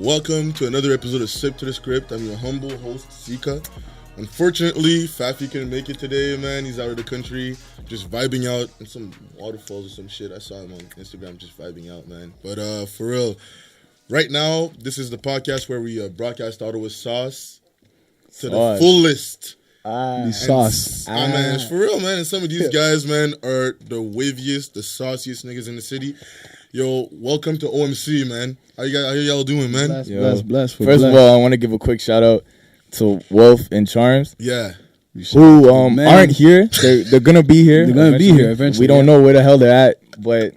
welcome to another episode of Sip to the Script. I'm your humble host, Sika. Unfortunately, Fafi couldn't make it today, man. He's out of the country, just vibing out in some waterfalls or some shit. I saw him on Instagram just vibing out, man. But for real, right now, this is the podcast where we broadcast Ottawa sauce to the fullest. Sauce. Man, it's for real, man. And some of these guys, man, are the waviest, the sauciest niggas in the city. Yo, welcome to OMC, man. How y'all doing, man? Bless. First of all, I want to give a quick shout out to Wolf and Charms. Yeah. Who aren't here. They're gonna be here. They're gonna be here eventually. We don't know where the hell they're at, but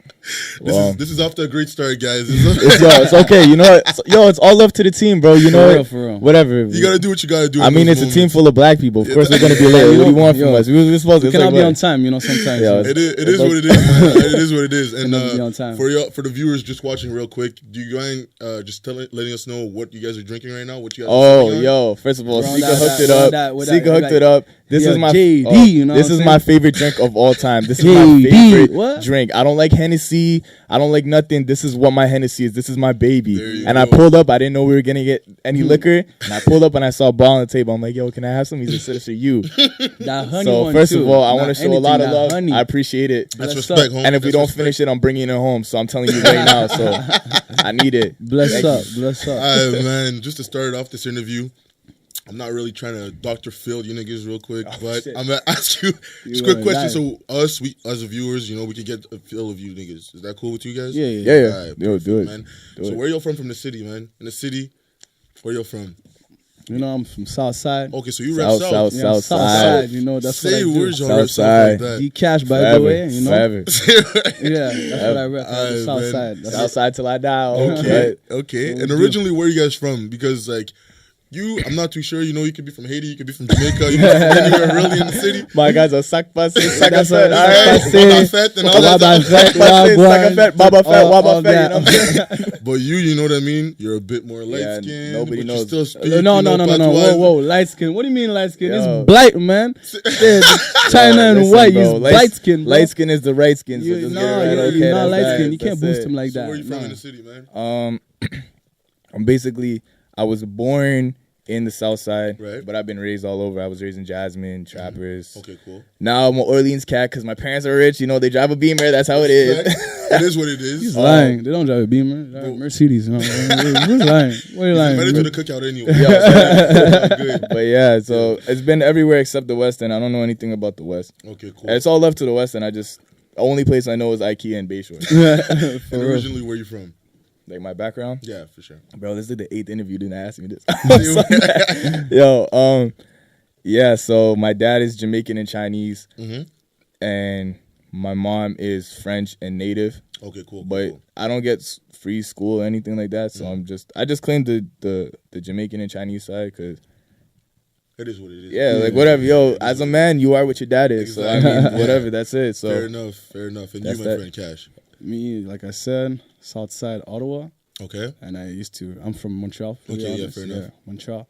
this is off to a great start, guys. It's okay. You know what? It's all love to the team, bro. You know for real. Whatever. You gotta do what you gotta do. I mean, it's a team full of black people. Of course, we're gonna be late. What do you want from us? We're supposed to. We cannot be on time, you know. Sometimes. It is what it is, man. It is what it is. And be on time. for the viewers just watching, real quick, do you mind just letting us know what you guys are drinking right now? What you guys? First of all, Sika hooked it up. This is my JD, you know. This is my favorite drink of all time. This is my favorite drink. I don't like Hennessy. I don't like nothing. This is what my Hennessy is. This is my baby. And I pulled up. I didn't know we were gonna get any liquor. And I pulled up and I saw a ball on the table. I'm like, yo, can I have some? He said, "Sir, you." That honey so one first too. of all, I want to show a lot of love. Honey. I appreciate it. That's respect, homie. And if we don't finish it, I'm bringing it home. So I'm telling you right now. So I need it. Bless up. All right, man. Just to start off this interview, I'm not really trying to Dr. Phil you niggas real quick, but I'm going to ask you just quick question. So us, as viewers, you know, we can get a feel of you niggas. Is that cool with you guys? Yeah. All right, Yo, do it. Man. So where y'all from the city, man? In the city, where y'all from? You know, I'm from South Side. Okay, so you rep South. South Side. You know, that's Say what I do. words y'all rep South like that. D-Cash, by the way, you know. Forever. Yeah, that's what I rep. South Side. South Side till I die. Okay. And originally, where are you guys from? Because, like, I'm not too sure. You know, you could be from Haiti, you could be from Jamaica, you could be from anywhere really in the city. My guys are Sakfet, Baba Fett, But you know what I mean? You're a bit more light skinned. Nobody knows. No. Whoa. Light skin. What do you mean light skin? It's blight, man. China and white. He's light skin. Light skin is the right skin. You're not light skin. You can't boost him like that. Where are you from in the city, man? I was born in the South Side, right, but I've been raised all over. I was raised in Jasmine, Trappers. Okay, cool. Now I'm an Orleans cat because my parents are rich. You know, they drive a Beamer. That's how it is. It is what it is. He's lying. They don't drive a Beamer. They drive Mercedes. You know? Who's lying? What are you lying? Better to the cookout anyway. Good. But yeah, so it's been everywhere except the West End. I don't know anything about the West. Okay, cool. It's all love to the West End. The only place I know is IKEA and Bayshore. And originally, where you from? Like my background? Yeah, for sure. Bro, this is the 8th interview. Didn't ask me this. Yo, so my dad is Jamaican and Chinese, and my mom is French and native. Okay, cool. But I don't get free school or anything like that, so I just claim the Jamaican and Chinese side because it is what it is. Yeah, like whatever. Yo, as a man, you are what your dad is. Exactly. So I mean, whatever. That's it. So fair enough. And you, my friend Cash. Me, like I said, South Side, Ottawa. Okay. And I'm from Montreal. Okay, fair enough. Yeah, Montreal.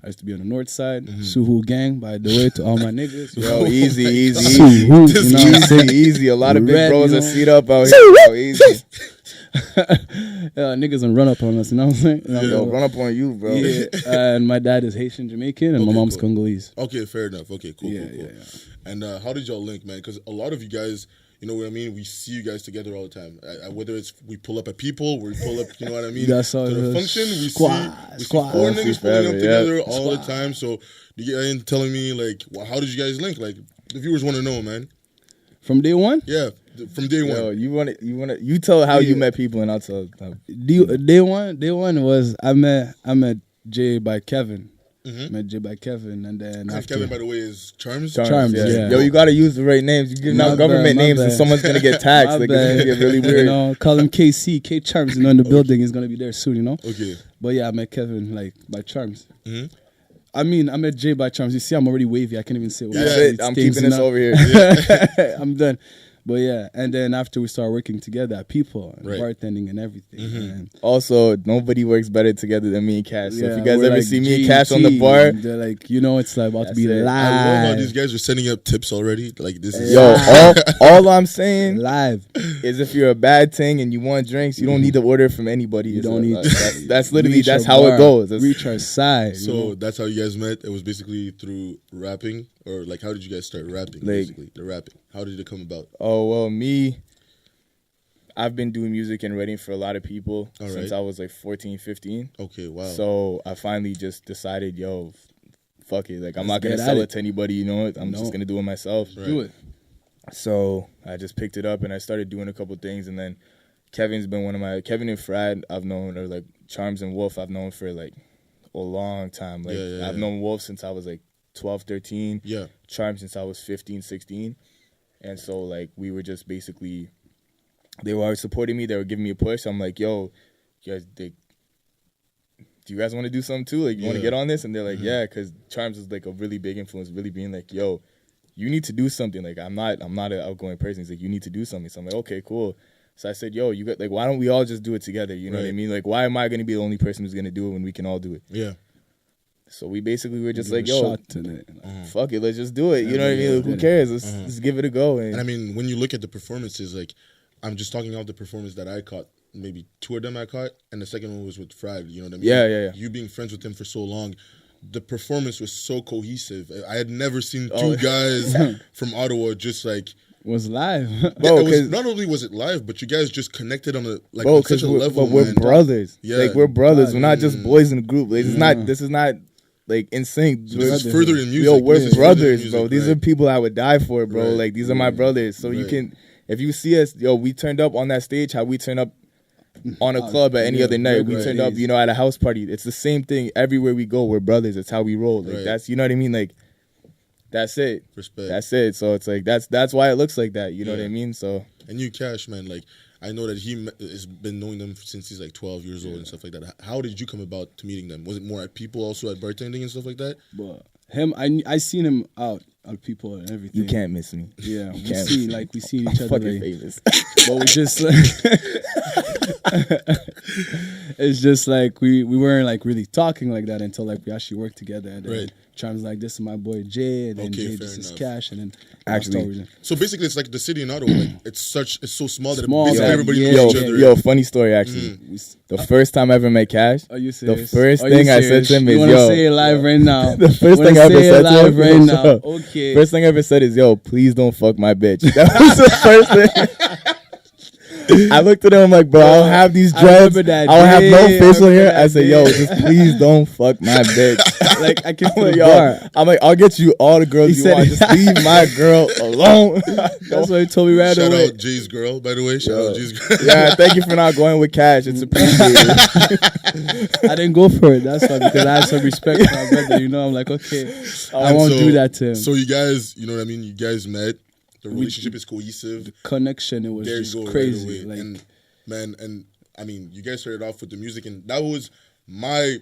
I used to be on the north side. Suhu gang, by the way, to all my niggas. Yo, easy. Suhu, easy. A lot of big bros are seat up out here. Yo, easy. Niggas don't run up on us, you know what I'm saying? Yo, run up on you, bro. Yeah. And my dad is Haitian Jamaican, and my mom's Congolese. Okay, fair enough. Okay, cool. Yeah. And how did y'all link, man? Because a lot of you guys, you know what I mean? We see you guys together all the time. Whether it's we pull up at people, we pull up, you know what I mean? To the function, we see 4 niggas pulling up together all the time. So you guys telling me, like, how did you guys link? Like, the viewers want to know, man. From day one? Yeah, from day one. Yo, you tell how you met people, and I'll tell. Day one was I met Jay by Kevin. Met Jay by Kevin, and then after Kevin, by the way, is Charms. Yeah. Yo, you gotta use the right names. You give out government names, and someone's gonna get taxed. Like, it's gonna get really weird. You know, call him KC, K Charms. You know, in the building, he's gonna be there soon. You know. Okay. But yeah, I met Kevin like by Charms. I mean, I met Jay by Charms. You see, I'm already wavy. I can't even say. I'm keeping this over here. I'm done. But yeah, and then after we started working together at People, and bartending and everything. And also, nobody works better together than me and Cash. So if you guys ever like see me and Cash on the bar, they're like, you know, it's like about to be live. I love how these guys are sending up tips already. Like this is all I'm saying live is if you're a bad thing and you want drinks, you don't need to order from anybody. You don't need. That's literally how it goes. Reach our side. So that's how you guys met. It was basically through rapping, or like, how did you guys start rapping? Basically, the rapping. How did it come about? Oh well, I've been doing music and writing for a lot of people since I was like 14, 15. Okay, wow. So I finally just decided, yo, fuck it. Like, I'm not going to sell it to anybody, you know? I'm just going to do it myself. Right. Do it. So I just picked it up and I started doing a couple things. And then Kevin and Frad I've known, or like Charms and Wolf I've known for like a long time. Like, I've known Wolf since I was like 12, 13. Yeah. Charms since I was 15, 16. And so, like, we were just basically... They were always supporting me. They were giving me a push. I'm like, yo, you guys, do you guys want to do something too? Like, you want to get on this? And they're like, yeah, because Charms is like a really big influence, really being like, yo, you need to do something. Like, I'm not an outgoing person. He's like, you need to do something. So I'm like, okay, cool. So I said, yo, why don't we all just do it together? You know what I mean? Like, why am I going to be the only person who's going to do it when we can all do it? Yeah. So we basically were just like, yo, fuck it, let's just do it. You know what I mean? Like, who cares? Let's give it a go. And I mean, when you look at the performances, like, I'm just talking about the performance that I caught. Maybe 2 of them I caught, and the second one was with Frad. You know what I mean? Yeah. You being friends with him for so long, the performance was so cohesive. I had never seen 2 guys from Ottawa just like... Was live. Bro, not only was it live, but you guys just connected on on such a level. But we're brothers. Yeah. Like, we're brothers. We're not just boys in a group. Like, this is not like in sync. This is further in music. Yo, we're brothers, bro. These are people I would die for, bro. Like, these are my brothers. So you can... If you see us, yo, we turned up on that stage how we turn up on a club at any other night. We turned up, you know, at a house party. It's the same thing everywhere we go. We're brothers. It's how we roll. Like, that's, you know what I mean? Like, that's it. Respect. That's it. So it's like, that's why it looks like that. You know what I mean? So. And you, Cash, man, like, I know that he has been knowing them since he's like 12 years old and stuff like that. How did you come about to meeting them? Was it more at people also at bartending and stuff like that? But him, I seen him out people and everything. You can't miss me. Yeah, we seen each other. Fucking famous. But we just like, it's just like we weren't like really talking like that until like we actually worked together. And then Charms like, this is my boy Jay, and then Jay, this is Cash, and then actually. So basically, it's like the city in Ottawa. Like, it's so small that basically everybody knows each other. Yo, funny story actually. The first time I ever met Cash, are you serious? The first thing I said to him is, yo, say it live right now. The first thing I ever said to him right now. Okay. First thing I ever said is, yo, please don't fuck my bitch. That was the first thing. I looked at him, I'm like, bro, I'll have these dreads. I'll have no facial hair. I said, yo, just please don't fuck my bitch. Like, I can feel it. I'm like, I'll get you all the girls you want. Just leave my girl alone. That's what he told me right away. Shout out Jay's girl, by the way. Shout out Jay's girl. Yeah, thank you for not going with Cash. It's appreciated. I didn't go for it. That's why, because I had some respect for my brother. You know, I'm like, okay, I won't do that to him. So you guys, you know what I mean? You guys met. The relationship is cohesive. The connection, it was just crazy. Right like, and I mean, you guys started off with the music, and that was my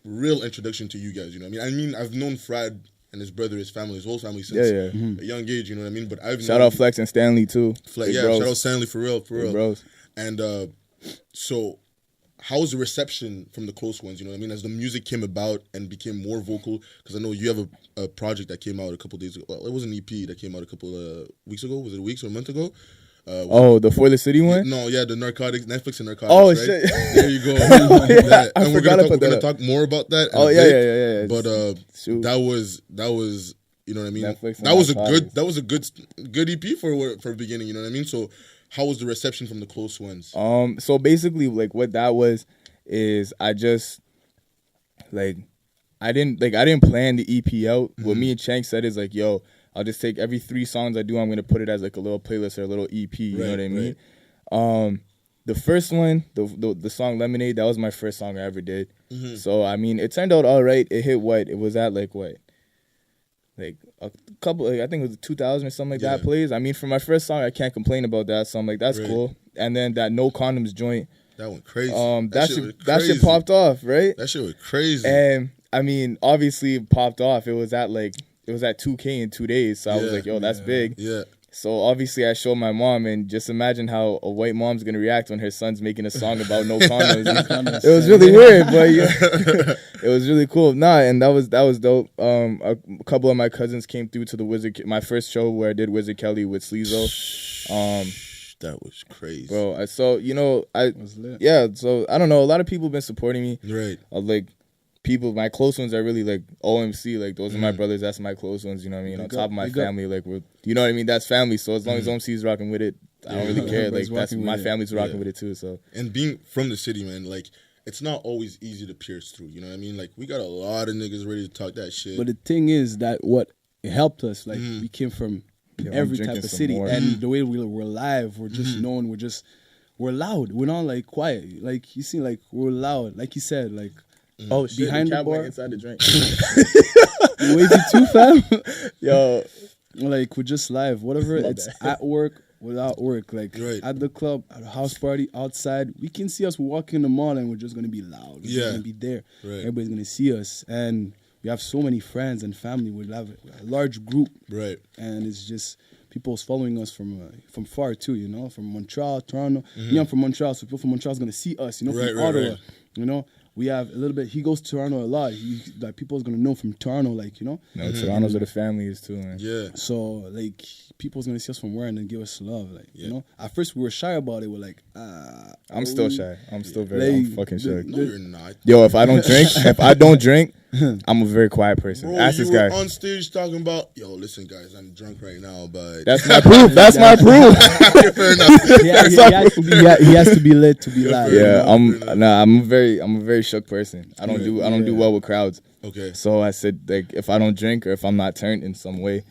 real introduction to you guys. You know what I mean? I've known Frad and his brother, his family, his whole family since a young age. You know what I mean? But shout out Flex and Stanley too. Shout out Stanley for real. Bros. And so, how was the reception from the close ones? You know what I mean? As the music came about and became more vocal, because I know you have a project that came out a couple days ago. Well, it was an EP that came out a couple weeks ago. Was it a week or a month ago? The For the City one? No, yeah, the narcotics, Netflix and narcotics. Oh, right? shit. There you go. And we're gonna talk more about that. Yeah. But that was you know what I mean. Netflix That was a good EP for the beginning. You know what I mean. So how was the reception from the close ones? So basically, like, what that was is I just like I didn't plan the EP out. What me and Chank said is like, yo, I'll just take every 3 songs I do, I'm gonna put it as like a little playlist or a little EP. You know what I mean? Right. The first one, the song Lemonade, that was my first song I ever did. So I mean, it turned out all right. It hit what? It was at like a couple, I think it was 2,000 or something like that plays. I mean, for my first song, I can't complain about that. So I'm like, that's cool. And then that No Condoms joint, that went crazy. That shit popped off, right? That shit was crazy. And I mean, obviously it popped off. It was at 2K in 2 days. So I was like, yo, that's big. Yeah. So obviously I showed my mom, and just imagine how a white mom's gonna react when her son's making a song about no condoms. It was really weird, but it was really cool. And that was dope. A couple of my cousins came through to the my first show where I did Wizard Kelly with Sleezo. That was crazy, bro. So so I don't know. A lot of people been supporting me, right? Like people, my close ones are really like OMC. Like those are my brothers. That's my close ones. You know what I mean? On top of my family, like you know what I mean? That's family. So as long as OMC is rocking with it, I don't really care. Like that's my family's rocking with it too. So and being from the city, man, like. It's not always easy to pierce through, you know what I mean? Like, we got a lot of niggas ready to talk that shit. But the thing is that what helped us, like, we came from every type of city. And the way we're live, we're just known, we're loud. We're not, like, quiet. Like, you see, like, we're loud. Like you said, like, oh, shit, behind the bar. Inside the drink. Wavy too, fam? Yo. Like, we're just live. Whatever, it's at work. Without work, like at the club, at a house party, outside, we can see us walking in the mall and we're just gonna be loud. We're just gonna be there. Right. Everybody's gonna see us, and we have so many friends and family. We have a large group, right? And it's just people's following us from far too. You know, from Montreal, Toronto. I'm from Montreal, so people from Montreal is gonna see us. You know, from Ottawa. You know. We have a little bit. He goes to Toronto a lot. Like people's gonna know from Toronto, like you know. No, Toronto's where the family is too, man. Yeah. So like people's gonna see us from where and then give us love, like you know. At first we were shy about it. We're like, I'm still shy. I'm still very I'm fucking shy. No, you're not. Yo, if I don't drink, I'm a very quiet person. Bro, ask this guy. On stage talking about, yo, listen, guys, I'm drunk right now, but that's my proof. That's my proof. Fair enough. He has to be lit to be live. Yeah, I'm a very shook person. I don't do well with crowds. Okay. So I said, like, if I don't drink or if I'm not turned in some way,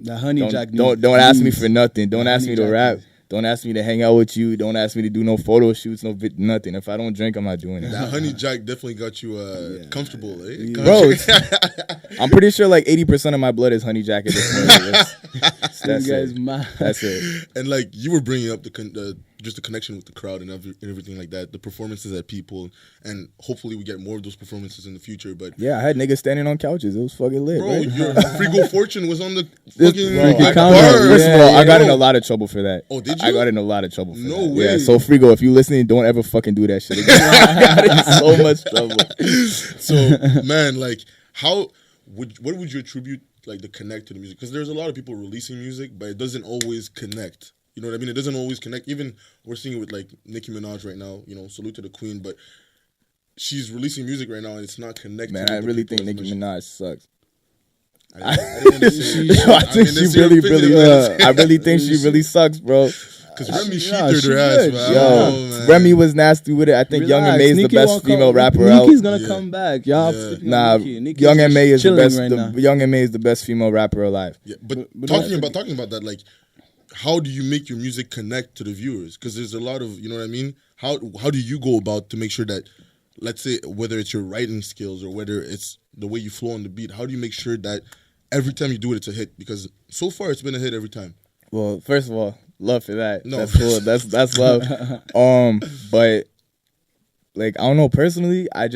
the honey jack. Don't ask me for nothing. Don't ask me to rap. Don't ask me to hang out with you. Don't ask me to do no photo shoots, nothing. If I don't drink, I'm not doing it. That honey jack definitely got you comfortable, eh? Bro, I'm pretty sure like 80% of my blood is honey jack at this point. That's it. And like you were bringing up just the connection with the crowd and everything like that, the performances at people, and hopefully we get more of those performances in the future. But yeah, I had niggas standing on couches. It was fucking lit, bro. Right? Your Frigo Fortune was on the fucking bar. First of all, I got in a lot of trouble for that. Oh, did you? I got in a lot of trouble for that. No way. Yeah, so Frigo, if you listening, don't ever fucking do that shit again. I got in so much trouble. So man, like what would you attribute like the connect to the music? Because there's a lot of people releasing music, but it doesn't always connect. You know what I mean? It doesn't always connect. Even we're seeing it with like Nicki Minaj right now. You know, salute to the queen, but she's releasing music right now and it's not connecting. Man, I really think Nicki Minaj sucks. I really think she really sucks, bro. Because Remy sheeted her ass, man. Yo, Remy was nasty with it. I think Young M.A. is the best female rapper out. Nicki's gonna come back, y'all. Nah, Young M.A. is the best. Young M.A. is the best female rapper alive. Yeah, but talking about that, like, how do you make your music connect to the viewers? Because there's a lot of, you know what I mean? How do you go about to make sure that, let's say, whether it's your writing skills or whether it's the way you flow on the beat, how do you make sure that every time you do it, it's a hit? Because so far, it's been a hit every time. Well, first of all, love for that. No. That's cool. That's love. But like I don't know, personally, I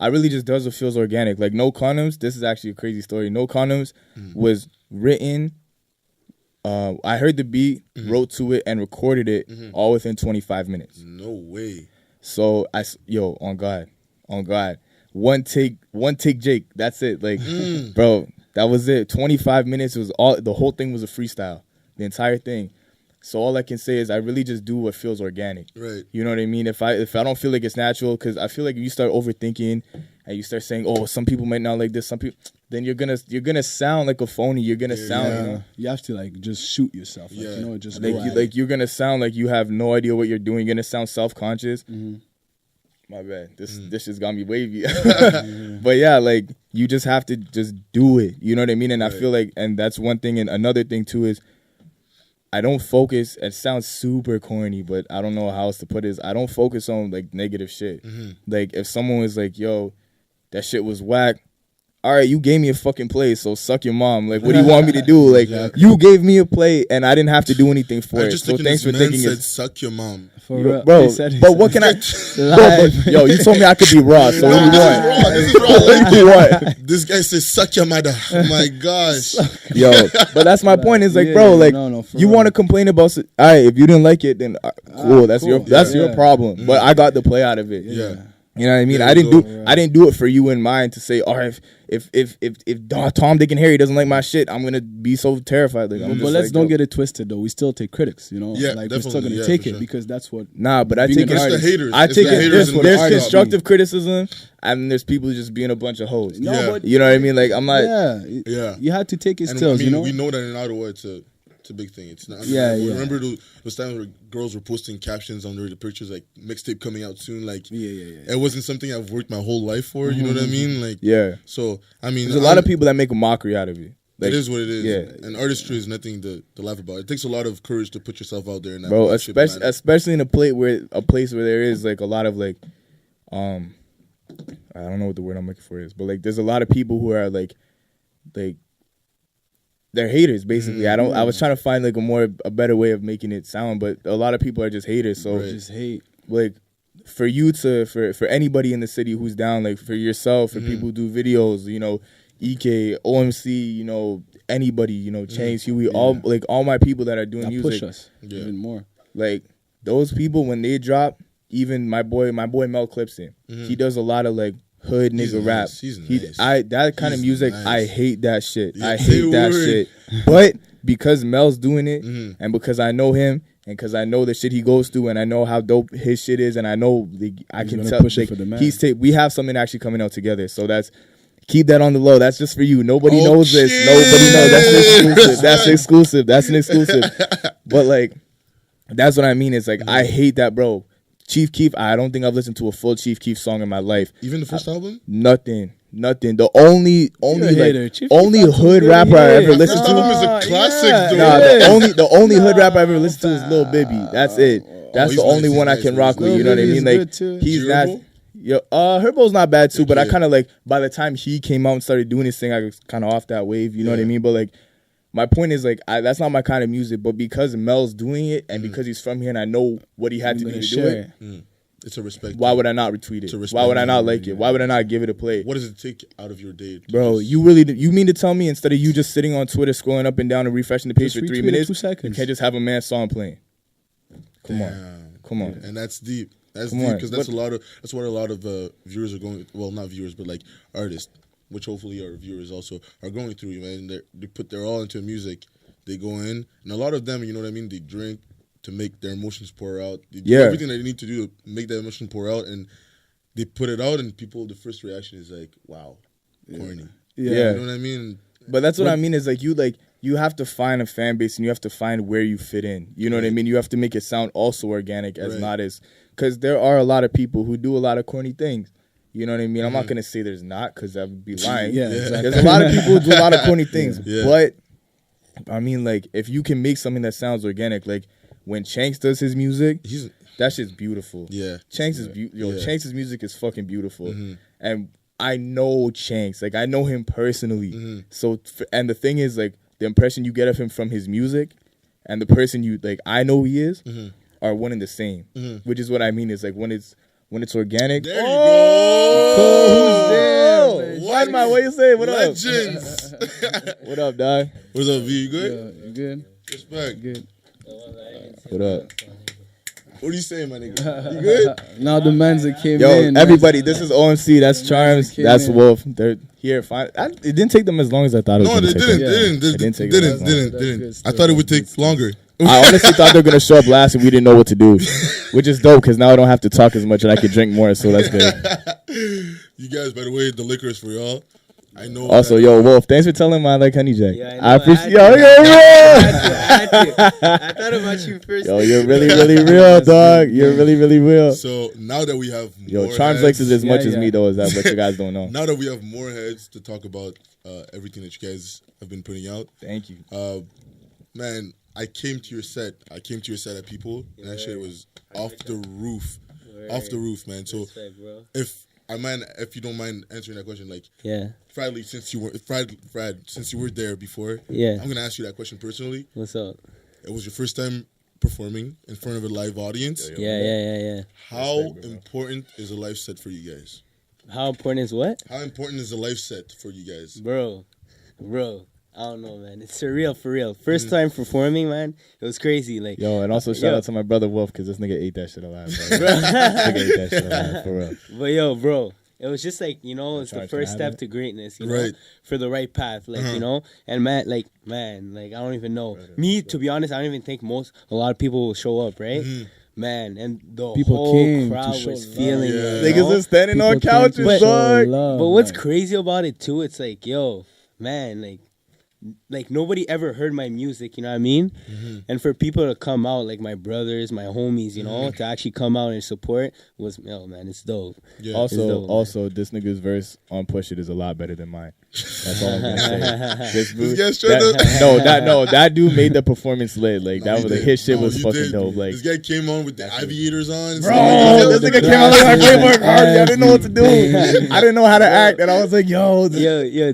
really just does what feels organic. Like No Condoms, this is actually a crazy story. No Condoms was written. I heard the beat, wrote to it, and recorded it all within 25 minutes. No way. So on God, one take Jake. That's it. Like, bro, that was it. 25 minutes was all. The whole thing was a freestyle. The entire thing. So all I can say is I really just do what feels organic. Right. You know what I mean? If I don't feel like it's natural, because I feel like if you start overthinking and you start saying, oh, some people might not like this, some people, then you're gonna sound like a phony. You're gonna sound. Yeah. You know? You have to like just shoot yourself. Like, you know, just you're gonna sound like you have no idea what you're doing. You're gonna sound self-conscious. My bad. This just got me wavy. But yeah, like you just have to just do it. You know what I mean? And I feel like, and that's one thing. And another thing too is, I don't focus. It sounds super corny, but I don't know how else to put it. I don't focus on like negative shit. Like if someone was like, "Yo, that shit was whack." All right, you gave me a fucking play, so suck your mom. Like, what do you want me to do? Like, you gave me a play, and I didn't have to do anything for it. So thanks for thinking it. Suck your mom. Bro, but what can I? Yo, you told me I could be raw. So what do you want? This is raw. Like, this guy says suck your mother. Oh my gosh. Yo, but that's my point. Is like, bro, like you want to complain about? All right, if you didn't like it, then cool. That's your problem. But I got the play out of it. Yeah. You know what I mean? I didn't do it for you in mind to say, all right, if Tom, Dick, and Harry doesn't like my shit, I'm gonna be so terrified. Like, but let's don't get it twisted though. We still take critics, you know. Yeah, like we're still gonna take it because that's what. Nah, but I take it. The haters. I take it. There's constructive criticism, and there's people just being a bunch of hoes. No, but you know what I mean? Like I'm like, yeah. You had to take it still. You know, we know that in Ottawa, it's a big thing. It's not. Remember those times where girls were posting captions under the pictures like mixtape coming out soon. Like, it wasn't something I've worked my whole life for. You know what I mean? Like, So I mean, there's a lot of people that make a mockery out of you. Like, it is what it is. Yeah, and artistry is nothing to laugh about. It takes a lot of courage to put yourself out there. In that bro, especially in a place where there is like a lot of like, I don't know what the word I'm looking for is, but like there's a lot of people who are like. They're haters, basically. I was trying to find like a better way of making it sound, but a lot of people are just haters. So just hate. Like for you for anybody in the city who's down, like for yourself, for people who do videos, you know, EK, OMC, you know, anybody, you know, Chains, Huey, all my people that are doing music. Push us even more. Like those people when they drop, even my boy Mel Clipson, he does a lot of like hood nigga rap. That kind of music, nice. I hate that shit. I hate that shit. But because Mel's doing it, and because I know him, and because I know the shit he goes through, and I know how dope his shit is, and I know I can tell we have something actually coming out together. So keep that on the low. That's just for you. Nobody knows this. Nobody knows. That's exclusive. That's an exclusive. But like, that's what I mean. It's like I hate that, bro. Chief Keef, I don't think I've listened to a full Chief Keef song in my life. Even the first album? Nothing. The only hood rapper I ever listened to. The first album is a classic, the only hood rapper I ever listened to is Lil Bibby. That's it. That's the only one I can rock with. You know what I mean? Like he's not. Herbo's not bad too, but I kind of like by the time he came out and started doing his thing, I was kind of off that wave. You know what I mean? But like. My point is, like, that's not my kind of music, but because Mel's doing it and because he's from here and I know what he had to do to do it, it's a respect. Why would I not retweet it? Why would I not like it? Why would I not give it a play? What does it take out of your day? Bro, you mean to tell me instead of you just sitting on Twitter scrolling up and down and refreshing the page for 3 minutes, 2 seconds. You can't just have a man's song playing? Come on. And that's deep. That's deep because that's what a lot of viewers are going. Well, not viewers, but like artists. Which hopefully our viewers also are going through, man. They put their all into music. They go in, and a lot of them, you know what I mean. They drink to make their emotions pour out. They do everything that they need to do to make that emotion pour out, and they put it out. And people, the first reaction is like, "Wow, corny." Yeah, you know what I mean. But that's what I mean is like you have to find a fan base and you have to find where you fit in. You know what I mean? You have to make it sound also organic as not as because there are a lot of people who do a lot of corny things. You know what I mean? I'm not going to say there's not because that would be lying. Exactly. There's a lot of people who do a lot of corny things. But, I mean, like, if you can make something that sounds organic, like, when Chanks does his music, that shit's beautiful. Yeah. Chanks' music is fucking beautiful. And I know Chanks. Like, I know him personally. So, and the thing is, like, the impression you get of him from his music and the person I know he is are one and the same. Which is what I mean is, like, when it's organic. There you go. Who's there? What you say? What Legends. up? What up, dog? What's up, V? You good? Yeah, you good? Respect. Good. What up? What are you saying, my nigga? You good? Now the men's that came in. Yo, everybody, this is OMC. That's Charms. That's Wolf. They're here. Fine. It didn't take them as long as I thought it was. No, it didn't. I thought it would take longer. I honestly thought they were going to show up last and we didn't know what to do, which is dope because now I don't have to talk as much and I can drink more, so that's good. You guys, by the way, the liquor is for y'all. I know. Also, Wolf, thanks for telling my Honey Jack. Yeah, I appreciate I thought about you first. Yo, you're really, really real, dog. You're really, really real. So now that we have more Charms likes it as much as me, though, is that what you guys don't know. Now that we have more heads to talk about everything that you guys have been putting out. Thank you. Man, I came to your set at People, and that shit was off the roof. Off the roof, man. So if you don't mind answering that question, like, Fradley, since you were there before, I'm gonna ask you that question personally. What's up? It was your first time performing in front of a live audience. Yeah. How important is a live set for you guys? How important is what? How important is a live set for you guys? Bro. I don't know, man. It's surreal for real. First time performing, man. It was crazy. Like, yo, and also shout out to my brother Wolf because this nigga ate that shit alive. Bro. This nigga ate that shit alive, for real. But yo, bro, it was just like, you know, it's the first step to greatness, you know, for the right path, like, you know. And man, like, I don't even know. Me, to be honest, I don't even think a lot of people will show up, right? Man, and the whole crowd was feeling it. Niggas are standing on couches, dog. But what's crazy about it too? It's like, yo, man, like nobody ever heard my music, you know what I mean? And for people to come out, like my brothers, my homies, you know, to actually come out and support was, man, it's dope. Yeah. Also, this nigga's verse on Push It is a lot better than mine. That's all I'm gonna say. That dude made the performance lit. Like his shit was fucking dope. Like this guy came on with the aviators on. Bro, this nigga came on with my framework hard. I didn't know what to do. I didn't know how to act, and I was like, yo,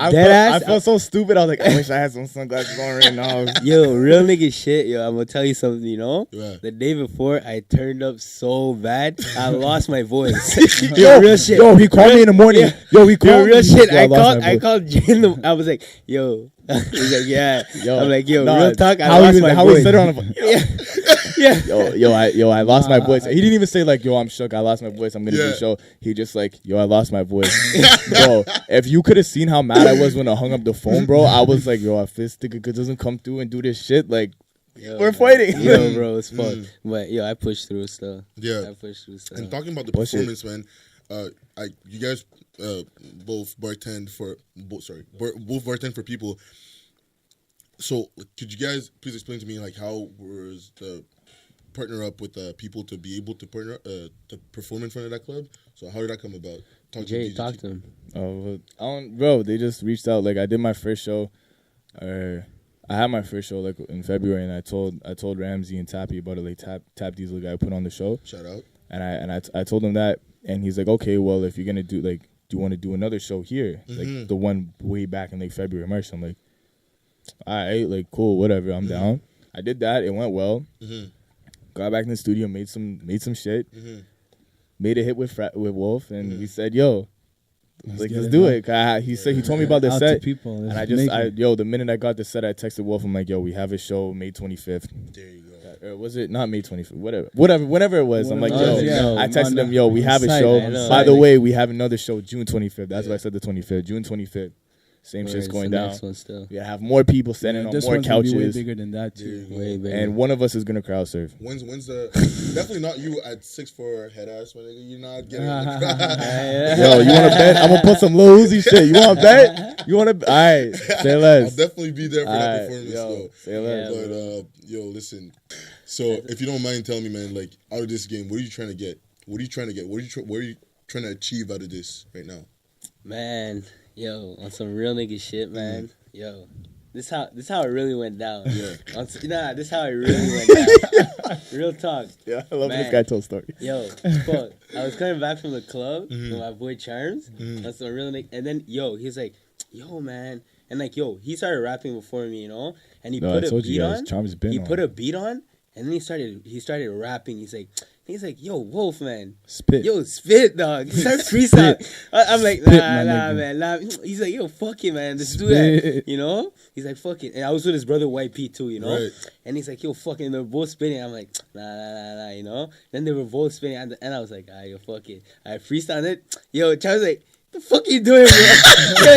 I felt so stupid. I was like, I wish I had some sunglasses on right now. Yo, real nigga shit. Yo, I'm gonna tell you something. You know, the day before I turned up so bad, I lost my voice. Real shit. Yo, he called me in the morning. Yo, he called real shit. I called Jay. I was like, yo. He's like, yeah. Yo, I'm like, yo, real talk. I lost my voice. He said it on I lost my voice. He didn't even say like, yo, I'm shook. I lost my voice. I'm gonna do the show. He just like, yo, I lost my voice. Bro, if you could have seen how mad I was when I hung up the phone, bro, I was like, yo, if this nigga doesn't come through and do this shit, like, we're fighting. Yo, bro, it's fun. But yo, I pushed through stuff. Yeah, I pushed through stuff. And talking about the performance, man, you guys both bartend for people. So could you guys please explain to me like how was the partner up with people to be able to partner to perform in front of that club? So how did that come about? Talk to him. Bro, they just reached out. Like I did my first show. I had my first show like in February, and I told Ramsey and Tappy about it. Like Tap Diesel guy put on the show. Shout out. And I told him that, and he's like, okay, well if you're gonna do like, do you want to do another show here, like the one way back in like February, March? I'm like, all right, like cool, whatever, I'm down. I did that. It went well. Got back in the studio, made some shit, made a hit with Wolf, and we said, yo. Let's do it. He told me about the set, and the minute I got the set, I texted Wolf. I'm like, yo, we have a show May 25th. There you go. Or was it not May 25th? Whenever it was. I'm like, yo, I texted him, yo, we have a show. By the way, we have another show June 25th. That's why I said the 25th. June 25th. Same shit's going down. We have more people standing on more couches. Way bigger than that too. Way bigger. And one of us is gonna crowd surf. When's the definitely not you at 6'4" head ass, my nigga. You're not getting in the crowd. Yo, you wanna bet? I'm gonna put some Lil Uzi shit. You wanna bet? You wanna? All right, say less. I'll definitely be there for that performance though. Say less. But yo, listen. So if you don't mind telling me, man, like out of this game, what are you trying to get? What are you trying to get? What are you trying to achieve out of this right now? Man. Yo, on some real nigga shit, man. Yo, this how it really went down. Yeah. This how it really went down. Real talk. Yeah, I love this guy told story. Yo, fuck. I was coming back from the club with my boy Charms. On some real nigga, and then he's like, yo, man, and like, yo, he started rapping before me, you know, and he put a beat on. Charms been he put a beat on, and then he started rapping. He's like, yo, Wolf, man. Spit. Yo, spit, dog. Start freestyle. I'm like, nah, man. Nah. He's like, yo, fuck it, man. Let's do that. You know? He's like, fuck it. And I was with his brother, YP, too, you know? Right. And he's like, yo, fuck it. And they're both spitting. I'm like, nah, you know? Then they were both spitting. And I was like, yo, fuck it. I freestyled it. Yo, Charles was like, the fuck are you doing, bro?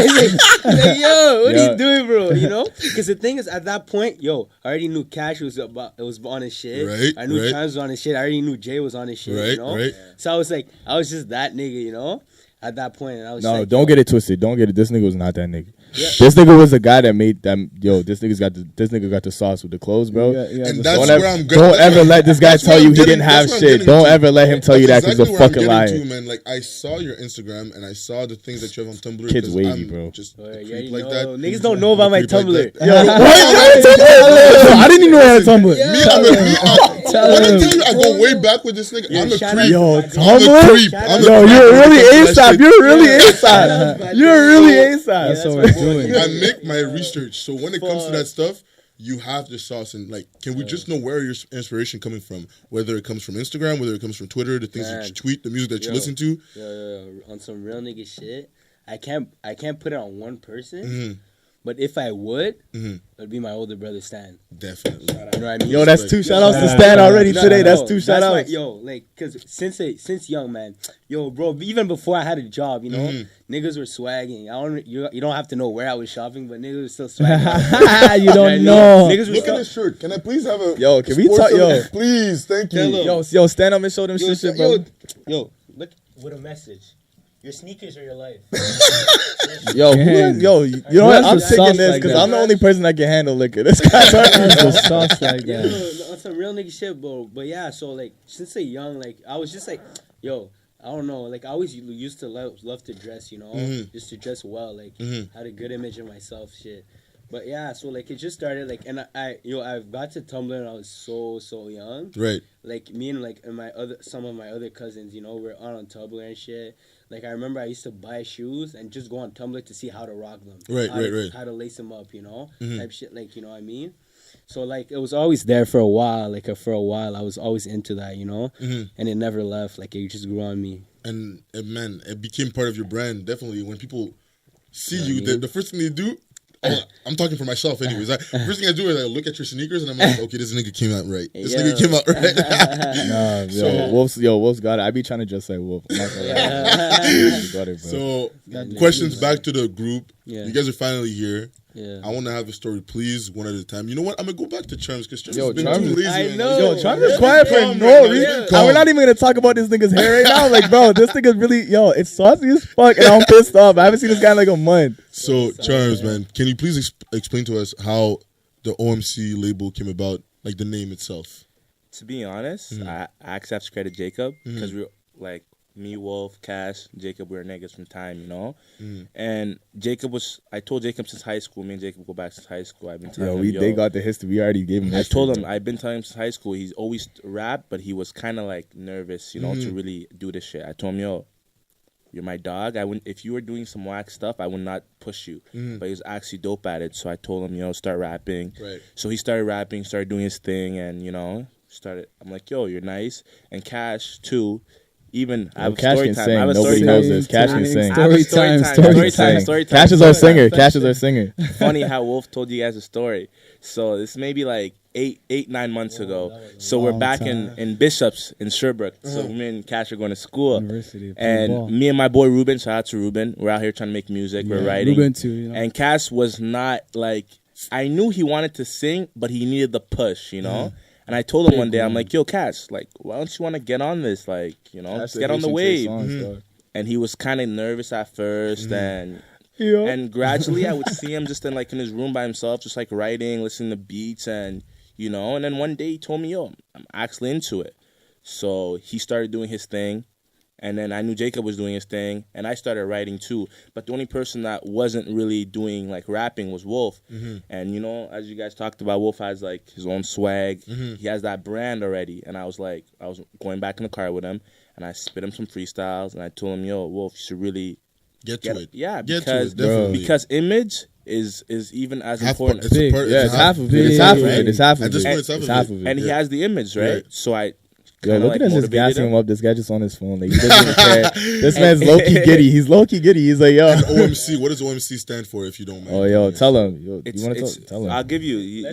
He's like, yo, what are you doing, bro? You know? Because the thing is, at that point, yo, I already knew Cash was on his shit. Right, I knew Chance was on his shit. I already knew Jay was on his shit, you know? Right. So I was just that nigga, you know? At that point, and I was like, don't get it twisted. Don't get it. This nigga was not that nigga. Yeah. This nigga was the guy that made that. Yo, this nigga got the sauce with the clothes, bro. And that's where I'm going. Don't ever let this guy tell you he didn't have shit. Don't ever let him tell you that, because he's a fucking liar. Man, like I saw your Instagram and I saw the things that you have on Tumblr. Kids wavy, bro. Just like that. Niggas don't know about my Tumblr. I didn't even know I had a Tumblr. I go way back with this nigga. I'm a creep. Yo, Tumblr. Yo, you're really A-side. You're really A-side. You're really A-side. That's what we're doing. I make my research, so when it comes to that stuff, you have the sauce. And like, can we just know where your inspiration coming from? Whether it comes from Instagram, whether it comes from Twitter, the things that you tweet, the music that you listen to. On some real nigga shit. I can't put it on one person. But if I would, it'd be my older brother Stan. Definitely. You know what I mean? Yo, that's 2 shout outs to Stan already today. That's 2 shout outs. Like, cause since young, man, bro, even before I had a job, niggas were swagging. You don't have to know where I was shopping, but niggas were still swagging. You don't know. Niggas look at this shirt. Can I please have a can we talk? Please, thank you. Yo, stand up and show them shit, bro. Yo, look with a message. Your sneakers are your life. You know what? I'm taking this because I'm the only person that can handle liquor. This guy's the sauce like that. On some real nigga shit, bro. But yeah, so like since a young, like I was just like, I don't know, like I always used to love to dress, just to dress well, like had a good image of myself, shit. But yeah, so like it just started like, and I got to Tumblr and I was so young. Right. Like me and some of my other cousins, we're on Tumblr and shit. Like I remember I used to buy shoes and just go on Tumblr to see how to rock them. Right. How to lace them up, type shit, like, you know what I mean? So like it was always there for a while. Like for a while I was always into that, and it never left. Like it just grew on me. And man, it became part of your brand. Definitely, when people see you, the first thing they do. I'm talking for myself, anyways. First thing I do is I look at your sneakers and I'm like, okay, this nigga came out right. This nigga came out right. Wolf's got it. I be trying to dress like Wolf. I'm not gonna lie. So, questions back to the group. Yeah. You guys are finally here. Yeah. I want to have a story, please, one at a time. You know what? I'm gonna go back to Charms because Charms Yo, has been Charms- too lazy. I know. Charms is quiet for no reason. We're not even gonna talk about this nigga's hair right now. Like, bro, this nigga's really it's saucy as fuck, and I'm pissed off. I haven't seen this guy in like a month. So, Charms, man, can you please explain to us how the OMC label came about, like the name itself? To be honest, I actually have to credit Jacob because we're like me, Wolf, Cash, Jacob, we were niggas from time, And I told Jacob since high school, me and Jacob go back since high school. I've been telling him, they got the history. We already gave him history. I told him, I've been telling him since high school, he's always rapped, but he was kind of like nervous, to really do this shit. I told him, you're my dog. If you were doing some whack stuff, I would not push you. But he was actually dope at it. So I told him, start rapping. Right. So he started rapping, started doing his thing, and, I'm like, you're nice. And Cash, too. Even I have Cash story can time. sing. I have a Nobody story knows time. this. Cash can sing. Story time. Cash is our singer. Cash is our singer. Funny how Wolf told you guys a story. So this may be like 9 months ago. So we're back in Bishops in Sherbrooke. So me and Cash are going to school. University. And me and my boy Ruben, shout out to Ruben. We're out here trying to make music. We're writing. Ruben too, And Cash was not like, I knew he wanted to sing, but he needed the push, And I told him one day, I'm like, yo, Cash, like, why don't you want to get on this? Like, just get on the wave. And he was kind of nervous at first. And gradually I would see him just in his room by himself, just like writing, listening to beats. And then one day he told me, I'm actually into it. So he started doing his thing. And then I knew Jacob was doing his thing, and I started writing too. But the only person that wasn't really doing rapping was Wolf. And as you guys talked about, Wolf has his own swag. He has that brand already. And I was going back in the car with him, and I spit him some freestyles, and I told him, Wolf, you should really get to it. Yeah, get to it, definitely. Because image is even as important. It's half of it. It's half of it. It's half of it. At this point, it's half of it. And he has the image, right? So I. Look at us just gassing him up. This guy just on his phone. Like, he doesn't even care. This man's low-key giddy. He's low-key giddy. He's like, And OMC, what does OMC stand for, if you don't mind? Tell him. You want to tell him? I'll give you.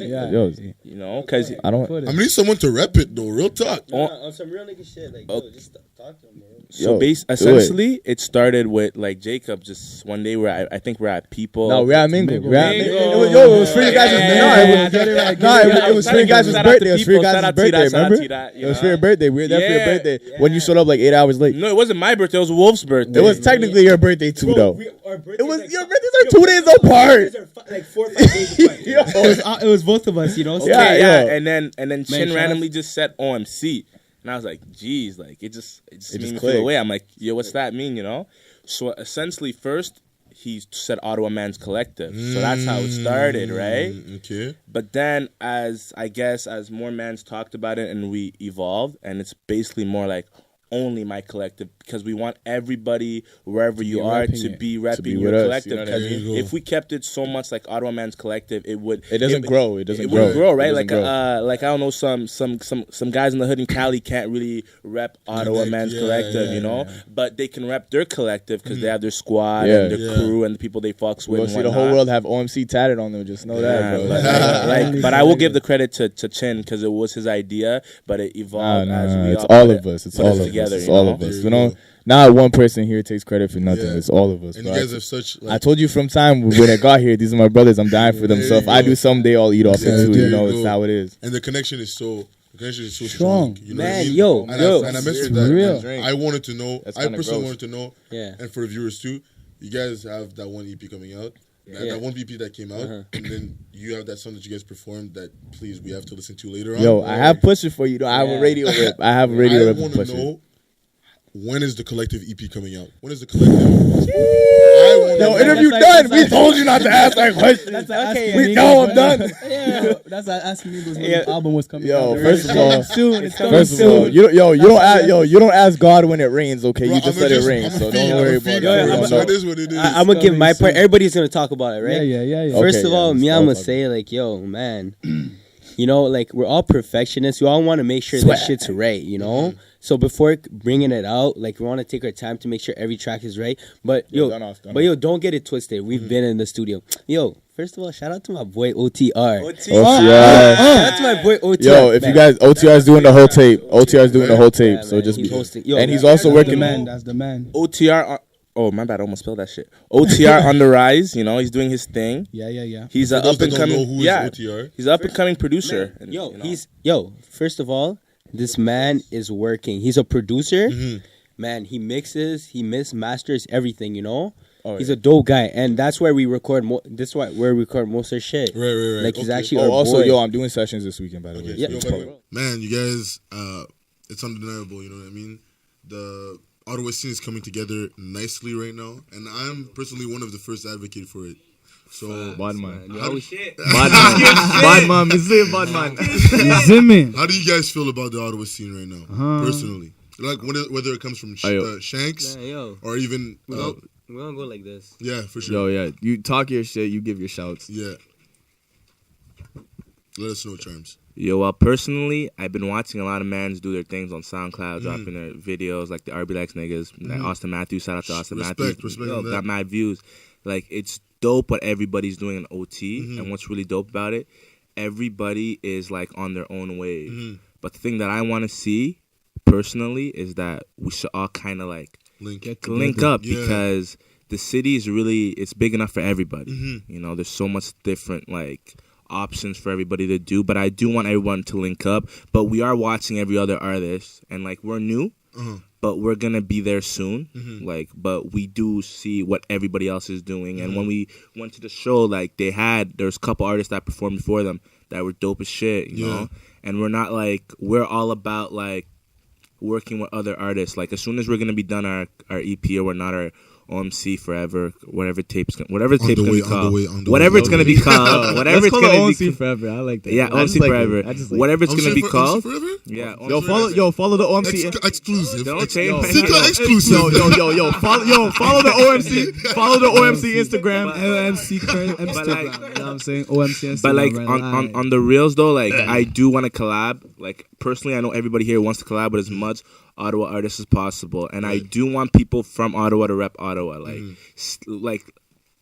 Because I don't. I need someone to rep it, though. Real talk. On some real nigga shit. Like, just talk to him, bro. So essentially, it started with Jacob. Just one day, I think we're at People. No, we're at Mingle. It was for you guys. It was for you guys' birthday. It was for you guys' birthday. Remember? It was for your birthday. We were there for your birthday. When you showed up 8 hours late. No, it wasn't my birthday. It was Wolf's birthday. It was technically your birthday too, though. It was your birthdays are 2 days apart. Like 4 or 5 days apart. It was both of us, Okay, and then Chin randomly just said OMC. And I was like, geez, it just made me feel away. I'm like, yo, what's that mean, So essentially, first, he said Ottawa Man's Collective. So that's how it started, right? Okay. But then as more mans talked about it and we evolved, and it's basically more like only my collective, because we want everybody wherever you are to be repping your collective. Because if we kept it so much like Ottawa Man's Collective, it doesn't grow. It doesn't grow, right? Like I don't know, some guys in the hood in Cali can't really rep Ottawa Man's Collective, you know, but they can rep their collective because they have their squad and their crew and the people they fucks with. We'll see the whole world have OMC tatted on them. Just know that, bro. But I will give the credit to Chin because it was his idea, but it evolved as we it's all of us. It's all of us. It's all of us. You know, not one person here takes credit for nothing. It's all of us. And you guys have such. I told you from time when I got here, these are my brothers. I'm dying for them. So if I do something, they all eat off it too. You know, it's how it is. And the connection is so strong. You know man, what I mean? And I mentioned that. Real. I wanted to know. I personally wanted to know. Yeah. And for the viewers too, you guys have that one EP coming out. That one EP that came out, and then you have that song that you guys performed that please we have to listen to later on. Yo, I have Pusher for you. I have a radio rip. I have a radio rip. I want to know, when is the collective EP coming out? When is the collective? No, interview done. We told you not to ask that question. We know I'm done. Yeah, that's like asking me when the album was coming out. Yo, first of all, soon. It's coming soon. You don't ask God when it rains. Okay, you just let it rain. So don't worry about it. I'm gonna give my part. Everybody's gonna talk about it, right? Yeah. First of all, me, I'm gonna say like, yo, man. You know, like, we're all perfectionists. We all want to make sure this shit's right, you know? So before bringing it out, like, we want to take our time to make sure every track is right. But, don't get it twisted. We've been in the studio. Yo, first of all, shout out to my boy OTR. Shout out to my boy OTR. Yo, if you guys, OTR's doing the whole tape. OTR's doing the whole tape. So just be hosting. And he's also working. That's the man. OTR. Oh, my bad. I almost spelled that shit. OTR on the rise. You know, he's doing his thing. Yeah. He's an up and coming. He's an up and coming producer. Man, first of all, this man is working. He's a producer. Man, he mixes, he masters everything. You know. He's a dope guy, and that's where we record. This is where we record most of our shit. Right. Like he's actually. Our also, boy. I'm doing sessions this weekend, by the way. Man, you guys, it's undeniable. You know what I mean? The Ottawa scene is coming together nicely right now, and I'm personally one of the first advocate for it. So, Badman. How do you guys feel about the Ottawa scene right now, personally? Like whether it comes from Shanks or even we don't go like this. Yeah, for sure. Yo, you talk your shit, you give your shouts. Yeah. Let us know, Charms. Yo, well, personally, I've been watching a lot of mans do their things on SoundCloud, dropping their videos, like the RB Lex niggas, like Austin Matthews. Shout out to Austin Matthews. Respect got mad views. Like, it's dope what everybody's doing in OT, and what's really dope about it, everybody is, like, on their own wave. But the thing that I want to see, personally, is that we should all kind of, like, link up, because the city is really, it's big enough for everybody. You know, there's so much different, like, options for everybody to do, but I do want everyone to link up. But we are watching every other artist, and like, we're new, but we're gonna be there soon. Like, but we do see what everybody else is doing. And when we went to the show, like, there's a couple artists that performed before them that were dope as shit, you know. And we're not like, we're all about like working with other artists. Like, as soon as we're gonna be done our EP, or we're not our OMC forever, whatever the tape's gonna be called. Whatever it's gonna be called. Whatever it's gonna be. OMC forever. I like that. Yeah, OMC forever. Whatever it's gonna be called. Yeah. Follow the OMC exclusive. Don't change. Exclusive. Follow the OMC. Follow the OMC Instagram. OMC Instagram. You know what I'm saying? OMC Instagram. But like on the reels though, like, I do want to collab. Like, personally, I know everybody here wants to collab with as much Ottawa artists as possible, and I do want people from Ottawa to rep Ottawa. Like,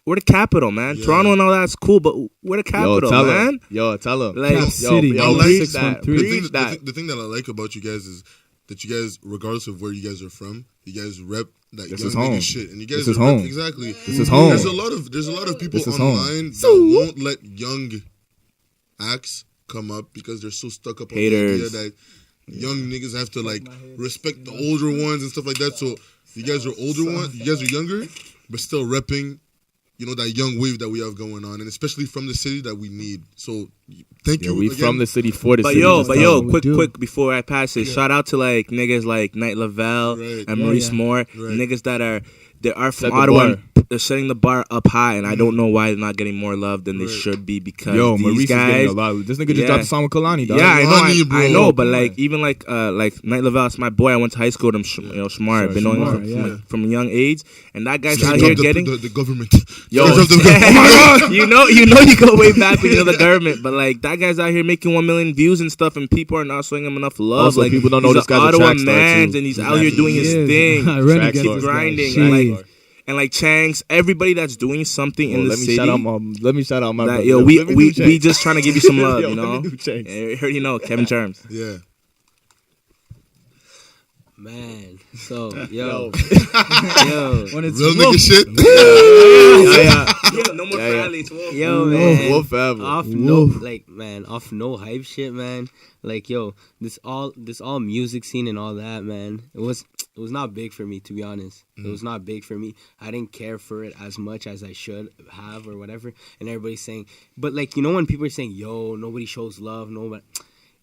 we're the capital, man. Toronto and all that's cool, but we're the capital, man. Tell them. Like, City. Preach that. The thing that I like about you guys is that you guys, regardless of where you guys are from, you guys rep that young nigga shit, and you guys is home. Exactly. This is home. There's a lot of people online that won't let young acts come up because they're so stuck up on the idea that young niggas have to like respect the older ones and stuff like that. So you guys are you guys are younger, but still repping, you know, that young wave that we have going on, and especially from the city that we need. So thank you. We from the city for the city. But yo, quick before I pass it, shout out to like niggas like Knight Lavelle and Maurice Moore, niggas that are from Ottawa. setting the bar up high, and I don't know why they're not getting more love than they should be because these Maurice guys. Is getting a lot. This nigga just dropped a song with Kalani, dog. Yeah, I know, but like even like Knight Lavelle, that's my boy. I went to high school with him. Shamar, been knowing him from a young age, and that guy's out here getting the government. Yo, oh my God. you know, you go way back with the government, but like that guy's out here making 1 million views and stuff, and people are not showing him enough love. Also, like people don't know this guy's Ottawa a track star man, too. and he's out here doing his thing, keep grinding, and like Changs, everybody that's doing something in the city. Let me shout out my brother. Yo, we just trying to give you some love, you know. I heard Kevin Charms. Yeah. Man, so yo, when it's real nigga shit. No more violence. Yo, man, Wolf forever. Off no hype shit, man. Like, yo, this all music scene and all that, man. It was not big for me, to be honest. It was not big for me. I didn't care for it as much as I should have or whatever. And everybody's saying, but like, you know, when people are saying, yo, nobody shows love, nobody.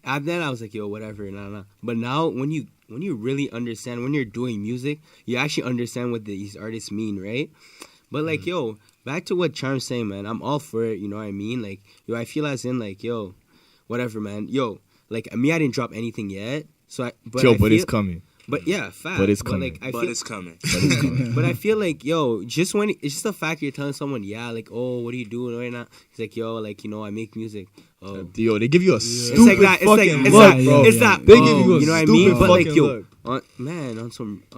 And then I was like, yo, whatever, nah. But now, when you really understand, when you're doing music, you actually understand what these artists mean, right? But like, yo, back to what Charm's saying, man, I'm all for it, you know what I mean? Like, yo, I feel as in, like, yo, whatever, man. Yo, like, me, I didn't drop anything yet. But it's coming. But yeah, fact. But it's coming. It's coming. But I feel like, yo, it's just the fact you're telling someone, yeah, like, oh, what are you doing right now? He's like, yo, like, you know, I make music. Oh, yo, they give you a stupid it's like that. It's that. They give you a you know what I stupid mean? But like, yo, look.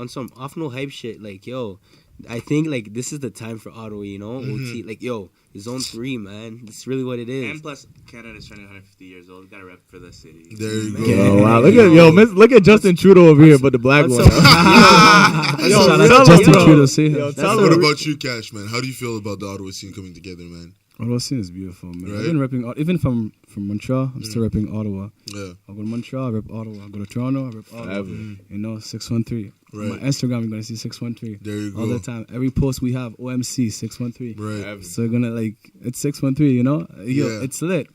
on some off no hype shit, like, yo, I think like this is the time for Ottawa, you know, OT, like, yo, Zone 3, man. That's really what it is. And plus, Canada's turning 150 years old. Got to rep for the city. There you go. Oh, wow, look at Justin Trudeau over here, but the black one. Justin Trudeau, say what about you, Cash, man? How do you feel about the Ottawa scene coming together, man? Ottawa scene is beautiful, man. Right? I've been repping, even if I'm from Montreal, I'm still repping Ottawa. Yeah. I go to Montreal, I rep Ottawa. I go to Toronto, I rep Ottawa. You know, 613. Right. On my Instagram, you're going to see 613. There you go. All the time. Every post we have, OMC, 613. Right. So you're going to, like, it's 613, you know? Yo, it's lit.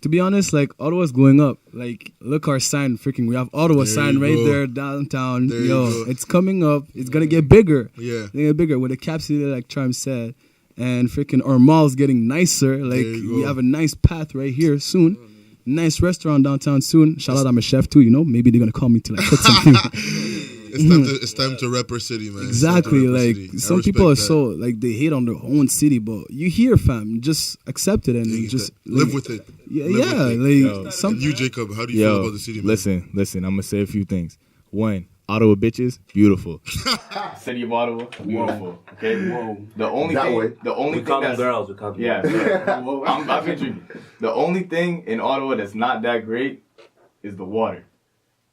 To be honest, like, Ottawa's going up. Like, look our sign, freaking, we have Ottawa sign right there downtown. It's coming up. It's going to get bigger. Yeah. It's going to get bigger with a capacity, like Charm said. And freaking our mall's getting nicer. Like, we have a nice path right here soon. Nice restaurant downtown soon. Shout out, I'm a chef too, you know? Maybe they're going to call me to, like, cook something. It's time to rep our city, man. Exactly. Like, some people are so, like, they hate on their own city, but you here, fam. Just accept it and just live with it. Some you, Jacob, how do you feel about the city, man? Listen, I'm going to say a few things. One, Ottawa bitches, beautiful. City of Ottawa, beautiful. Okay. Whoa. The only thing that's girls. We call them I'm intrigued. The only thing in Ottawa that's not that great is the water.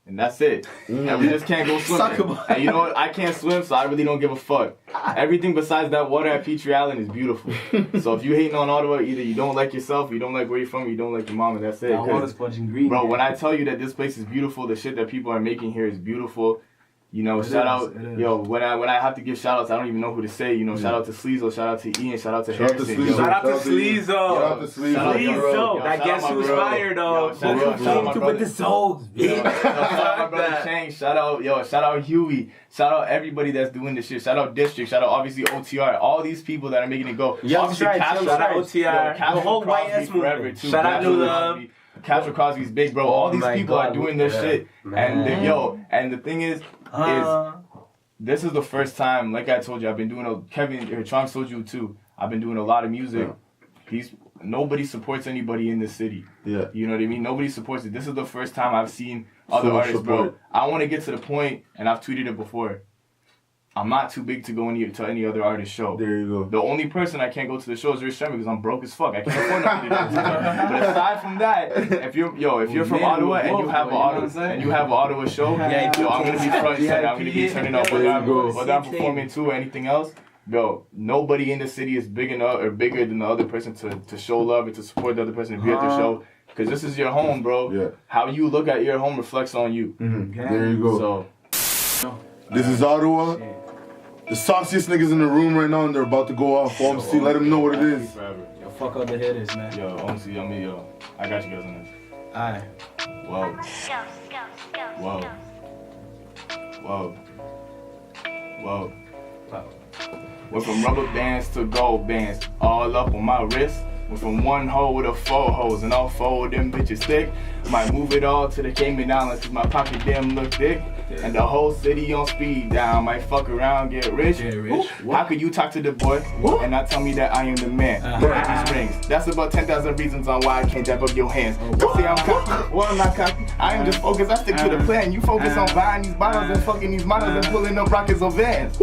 And that's it. And we just can't go swimming. And you know what? I can't swim, so I really don't give a fuck. Everything besides that water at Petrie Island is beautiful. So if you hating on Ottawa, either you don't like yourself, you don't like where you're from, you don't like your mom, and that's it. Bro, when I tell you that this place is beautiful, the shit that people are making here is beautiful. You know, shout out, when I have to give shout outs, I don't even know who to say. You know, shout out to Sleezo, shout out to Ian, shout out to Harrison. Shout out to Sleezo. That guess who's fired, though. Shout out with the souls, Shout out my brother Chang. Shout out Huey. Shout out everybody that's doing this shit. Shout out District. Shout out obviously OTR. All these people that are making it go. Shout out OTR. The whole YS movement. Shout out New Love. Casper Crosby's big, bro. All these people are doing their shit. And and the thing is this is the first time, like I told you, I've been doing Kevin Trunks told you too. I've been doing a lot of music. Nobody supports anybody in this city. Yeah. You know what I mean? Nobody supports it. This is the first time I've seen other artists, bro. I want to get to the point, and I've tweeted it before. I'm not too big to go to any other artist show. There you go. The only person I can't go to the show is Rich Sherman because I'm broke as fuck. I can't afford nothing to do. But aside from that, if you're from Ottawa and you have an Ottawa show, I'm gonna be front and center. I'm gonna be turning up whether I'm performing too or anything else. Yo, nobody in the city is big enough or bigger than the other person to show love and to support the other person and be at their show. Because this is your home, bro. Yeah. How you look at your home reflects on you. There you go. So, this is Ottawa. The sauciest niggas in the room right now, and they're about to go off. OMC, let them know what it is. Yo, fuck all the hitters, man. Yo, OMC, I got you guys on this. Alright. Whoa. Whoa. Whoa. Whoa. Went from rubber bands to gold bands, all up on my wrist. Went from one hole to 4 holes, and all 4 of them bitches thick. Might move it all to the Cayman Islands, cause my pocket damn look thick. And the whole city on speed dial. Might fuck around, get rich. How could you talk to the boy and not tell me that I am the man? Look at these rings. That's about 10,000 reasons on why I can't dap up your hands. Don't say I'm cocky. Well, I'm not cocky. I am just focused. I stick to the plan. You focus on buying these bottles and fucking these models and pulling up rockets or vans.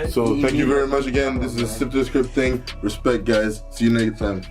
So thank you very much again. This is a Sip to the Script thing. Respect, guys. See you next time.